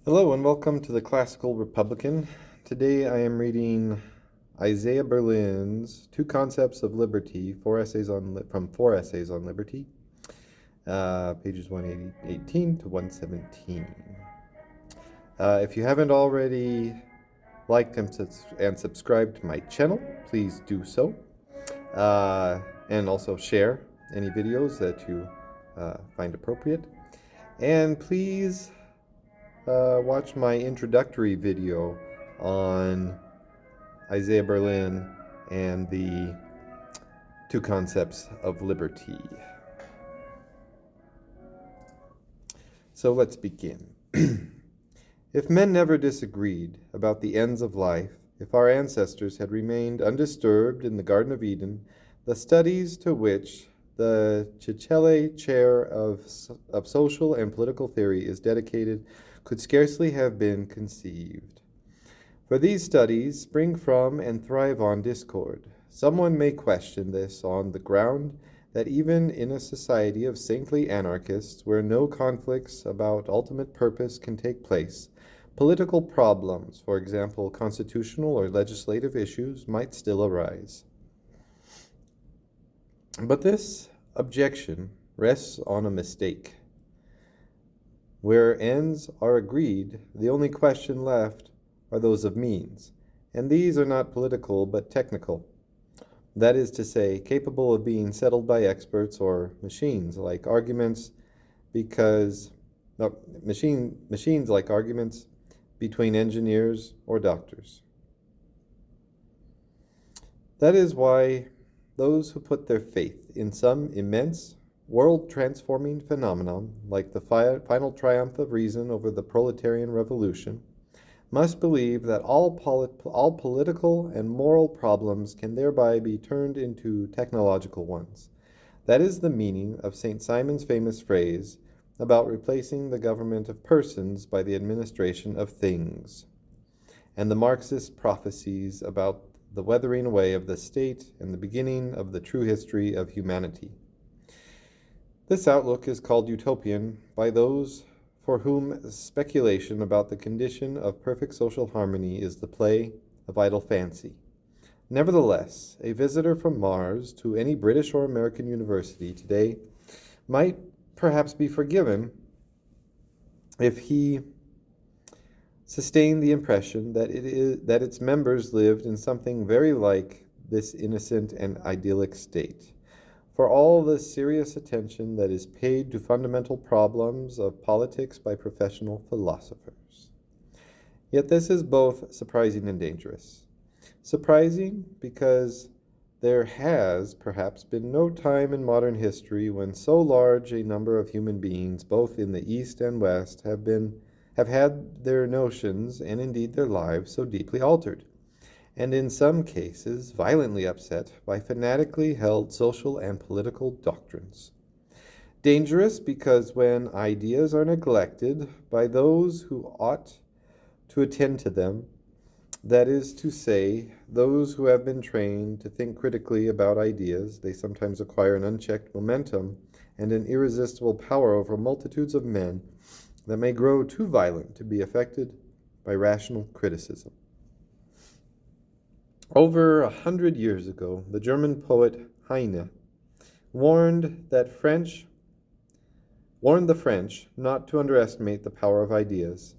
Hello and welcome to the Classical Republican. Today I am reading Isaiah Berlin's Two Concepts of Liberty, from Four Essays on Liberty, pages 118 to 117. If you haven't already liked and subscribed to my channel, please do so. And also share any videos that you find appropriate. And please watch my introductory video on Isaiah Berlin and the Two Concepts of Liberty. So let's begin. If men never disagreed about the ends of life, if our ancestors had remained undisturbed in the Garden of Eden, the studies to which the Chichele Chair of Social and Political Theory is dedicated could scarcely have been conceived. For these studies spring from and thrive on discord. Someone may question this on the ground that even in a society of saintly anarchists, where no conflicts about ultimate purpose can take place, political problems, for example, constitutional or legislative issues, might still arise. But this objection rests on a mistake. Where ends are agreed, the only question left are those of means, and these are not political but technical. That is to say, capable of being settled by experts or machines like arguments machines like arguments between engineers or doctors. That is why those who put their faith in some immense world-transforming phenomenon, like the final triumph of reason over the proletarian revolution, must believe that all political and moral problems can thereby be turned into technological ones. That is the meaning of St. Simon's famous phrase about replacing the government of persons by the administration of things, and the Marxist prophecies about the weathering away of the state and the beginning of the true history of humanity. This outlook is called utopian by those for whom speculation about the condition of perfect social harmony is the play of idle fancy. Nevertheless, a visitor from Mars to any British or American university today might perhaps be forgiven if he sustained the impression that its members lived in something very like this innocent and idyllic state. For all the serious attention that is paid to fundamental problems of politics by professional philosophers. Yet this is both surprising and dangerous. Surprising because there has perhaps been no time in modern history when so large a number of human beings, both in the East and West, have had their notions, and indeed their lives, so deeply altered, and in some cases violently upset by fanatically held social and political doctrines. Dangerous because when ideas are neglected by those who ought to attend to them, that is to say, those who have been trained to think critically about ideas, they sometimes acquire an unchecked momentum and an irresistible power over multitudes of men that may grow too violent to be affected by rational criticism. Over 100 years ago, the German poet Heine warned the French not to underestimate the power of ideas.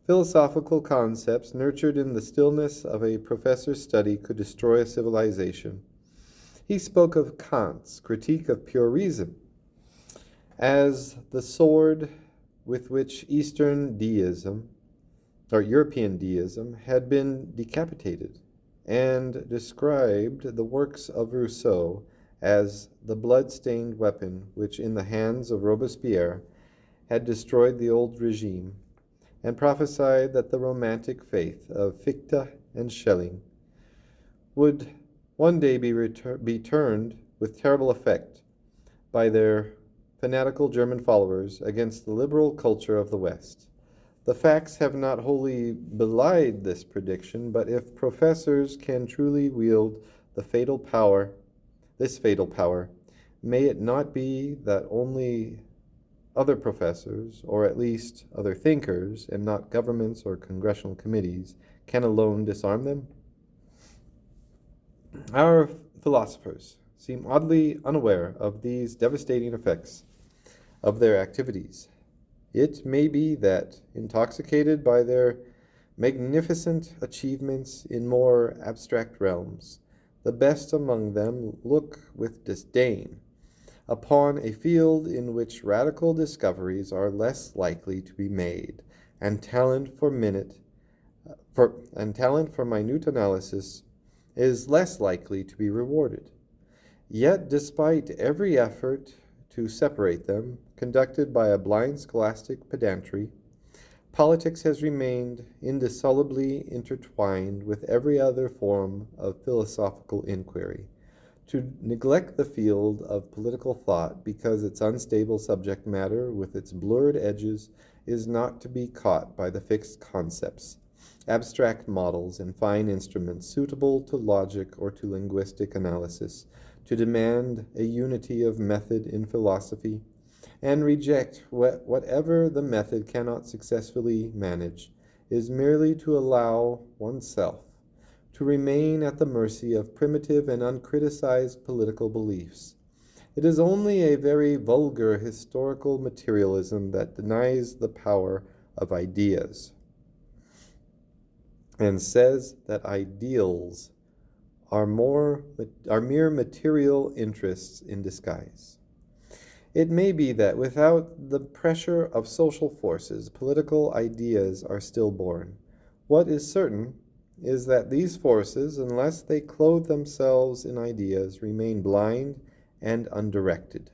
Philosophical concepts nurtured in the stillness of a professor's study could destroy a civilization. He spoke of Kant's critique of pure reason as the sword with which European deism had been decapitated, and described the works of Rousseau as the blood-stained weapon which, in the hands of Robespierre, had destroyed the old regime, and prophesied that the romantic faith of Fichte and Schelling would one day be turned with terrible effect by their fanatical German followers against the liberal culture of the West. The facts have not wholly belied this prediction, but if professors can truly wield this fatal power, may it not be that only other professors, or at least other thinkers, and not governments or congressional committees, can alone disarm them? Our philosophers seem oddly unaware of these devastating effects of their activities. It may be that, intoxicated by their magnificent achievements in more abstract realms, the best among them look with disdain upon a field in which radical discoveries are less likely to be made, and talent for minute and talent for minute analysis is less likely to be rewarded. Yet, despite every effort to separate them, conducted by a blind scholastic pedantry, politics has remained indissolubly intertwined with every other form of philosophical inquiry. To neglect the field of political thought because its unstable subject matter with its blurred edges is not to be caught by the fixed concepts, abstract models, and fine instruments suitable to logic or to linguistic analysis, to demand a unity of method in philosophy, and reject whatever the method cannot successfully manage, is merely to allow oneself to remain at the mercy of primitive and uncriticized political beliefs. It is only a very vulgar historical materialism that denies the power of ideas and says that ideals are mere material interests in disguise. It may be that without the pressure of social forces, political ideas are stillborn. What is certain is that these forces, unless they clothe themselves in ideas, remain blind and undirected.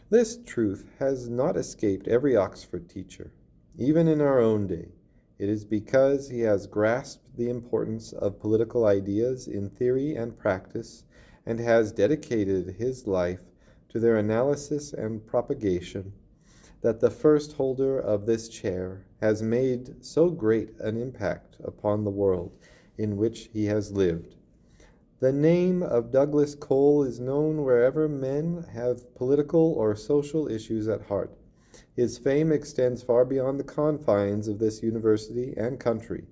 This truth has not escaped every Oxford teacher, even in our own day. It is because he has grasped the importance of political ideas in theory and practice, and has dedicated his life to their analysis and propagation, that the first holder of this chair has made so great an impact upon the world in which he has lived. The name of Douglas Cole is known wherever men have political or social issues at heart. His fame extends far beyond the confines of this university and country.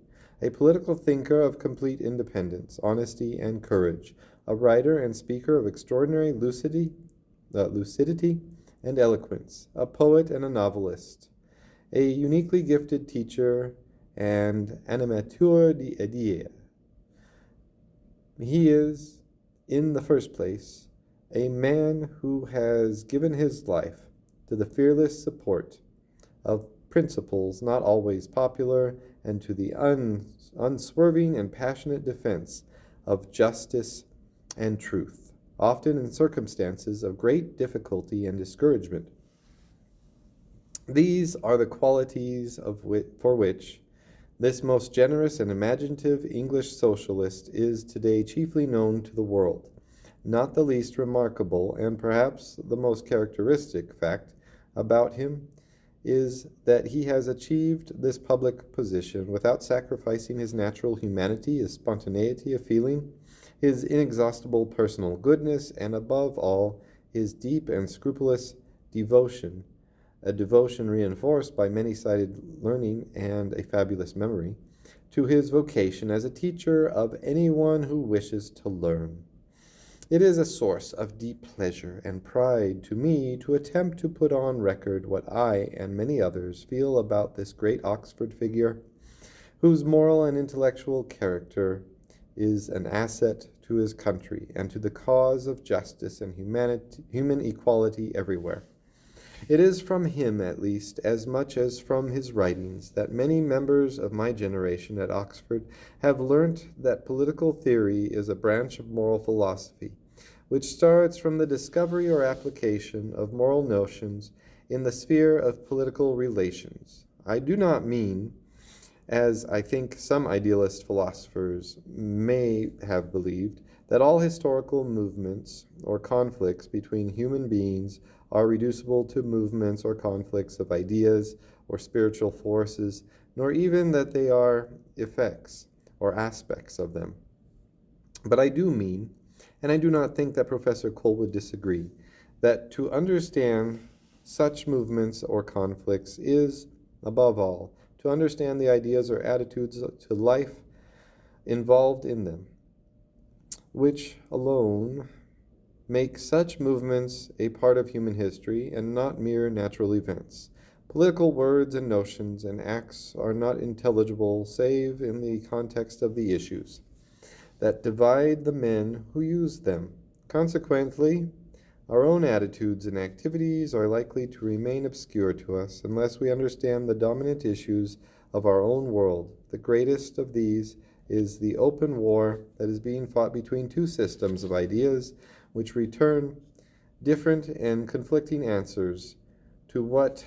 A political thinker of complete independence, honesty, and courage, a writer and speaker of extraordinary lucidity and eloquence, a poet and a novelist, a uniquely gifted teacher and animateur d'idées. He is, in the first place, a man who has given his life to the fearless support of principles not always popular, and to the unswerving and passionate defense of justice and truth, often in circumstances of great difficulty and discouragement. These are the qualities for which this most generous and imaginative English socialist is today chiefly known to the world. Not the least remarkable, and perhaps the most characteristic fact about him is that he has achieved this public position without sacrificing his natural humanity, his spontaneity of feeling, his inexhaustible personal goodness, and above all, his deep and scrupulous devotion, a devotion reinforced by many-sided learning and a fabulous memory, to his vocation as a teacher of anyone who wishes to learn. It is a source of deep pleasure and pride to me to attempt to put on record what I and many others feel about this great Oxford figure, whose moral and intellectual character is an asset to his country and to the cause of justice and human equality everywhere. It is from him, at least, as much as from his writings, that many members of my generation at Oxford have learnt that political theory is a branch of moral philosophy, which starts from the discovery or application of moral notions in the sphere of political relations. I do not mean, as I think some idealist philosophers may have believed, that all historical movements or conflicts between human beings are reducible to movements or conflicts of ideas or spiritual forces, nor even that they are effects or aspects of them. But I do mean, and I do not think that Professor Cole would disagree, that to understand such movements or conflicts is, above all, to understand the ideas or attitudes to life involved in them, which alone make such movements a part of human history and not mere natural events. Political words and notions and acts are not intelligible save in the context of the issues that divide the men who use them. Consequently, our own attitudes and activities are likely to remain obscure to us unless we understand the dominant issues of our own world. The greatest of these is the open war that is being fought between two systems of ideas which return different and conflicting answers to what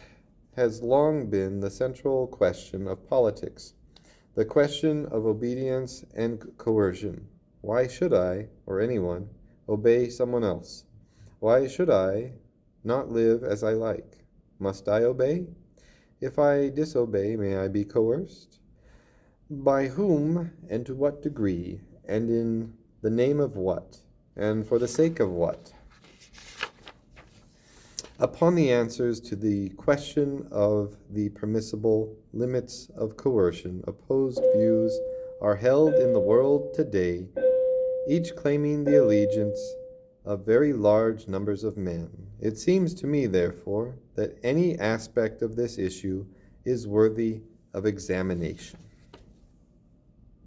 has long been the central question of politics, the question of obedience and coercion. Why should I, or anyone, obey someone else? Why should I not live as I like? Must I obey? If I disobey, may I be coerced? By whom and to what degree, and in the name of what, and for the sake of what? Upon the answers to the question of the permissible limits of coercion, opposed views are held in the world today, each claiming the allegiance of very large numbers of men. It seems to me, therefore, that any aspect of this issue is worthy of examination.